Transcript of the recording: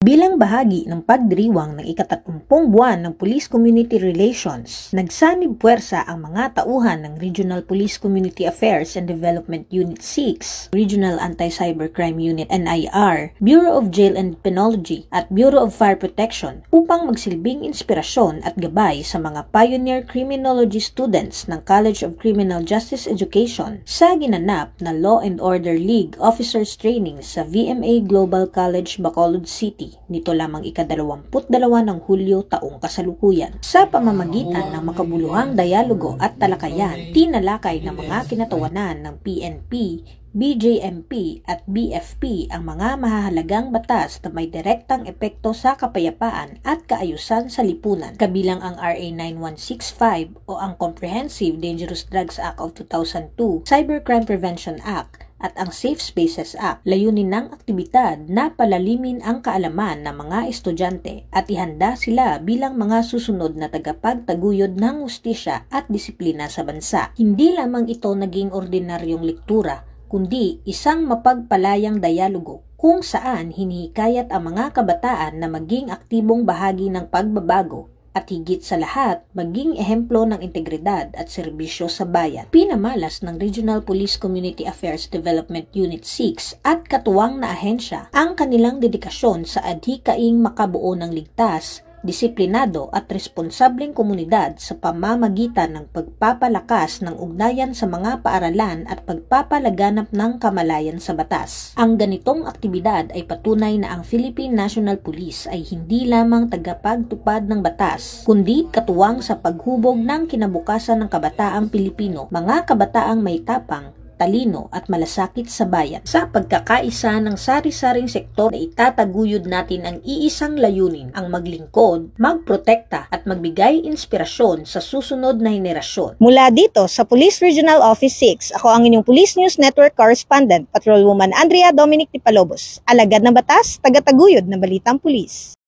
Bilang bahagi ng pagdiriwang ng ika-30 buwan ng Police Community Relations, nagsanib puwersa ang mga tauhan ng Regional Police Community Affairs and Development Unit 6, Regional Anti-Cybercrime Unit NIR, Bureau of Jail and Penology at Bureau of Fire Protection upang magsilbing inspirasyon at gabay sa mga pioneer criminology students ng College of Criminal Justice Education sa ginanap na Law and Order League Officers Training sa VMA Global College, Bacolod City nito lamang ika-22 ng Hulyo taong kasalukuyan. Sa pamamagitan ng makabuluhang dialogo at talakayan, tinalakay ng mga kinatawanan ng PNP, BJMP at BFP ang mga mahahalagang batas na may direktang epekto sa kapayapaan at kaayusan sa lipunan, kabilang ang RA 9165 o ang Comprehensive Dangerous Drugs Act of 2002, Cybercrime Prevention Act, at ang Safe Spaces Act. Layunin ng aktibidad na palalimin ang kaalaman ng mga estudyante at ihanda sila bilang mga susunod na tagapagtaguyod ng hustisya at disiplina sa bansa. Hindi lamang ito naging ordinaryong lektura, kundi isang mapagpalayang dialogo kung saan hinihikayat ang mga kabataan na maging aktibong bahagi ng pagbabago at higit sa lahat, maging ehemplo ng integridad at serbisyo sa bayan. Pinamalas ng Regional Police Community Affairs Development Unit 6 at katuwang na ahensya ang kanilang dedikasyon sa adhikaing makabuo ng ligtas, disiplinado at responsableng komunidad sa pamamagitan ng pagpapalakas ng ugnayan sa mga paaralan at pagpapalaganap ng kamalayan sa batas. Ang ganitong aktibidad ay patunay na ang Philippine National Police ay hindi lamang tagapagtupad ng batas, kundi katuwang sa paghubog ng kinabukasan ng kabataang Pilipino, mga kabataang may tapang, talino at malasakit sa bayan. Sa pagkakaisa ng sari-saring sektor na itataguyod natin ang iisang layunin, ang maglingkod, magprotekta at magbigay inspirasyon sa susunod na henerasyon. Mula dito sa Police Regional Office 6, ako ang inyong Police News Network Correspondent, Patrolwoman Andrea Dominic Tipalobos. Alagad ng batas, tagataguyod ng balitang pulis.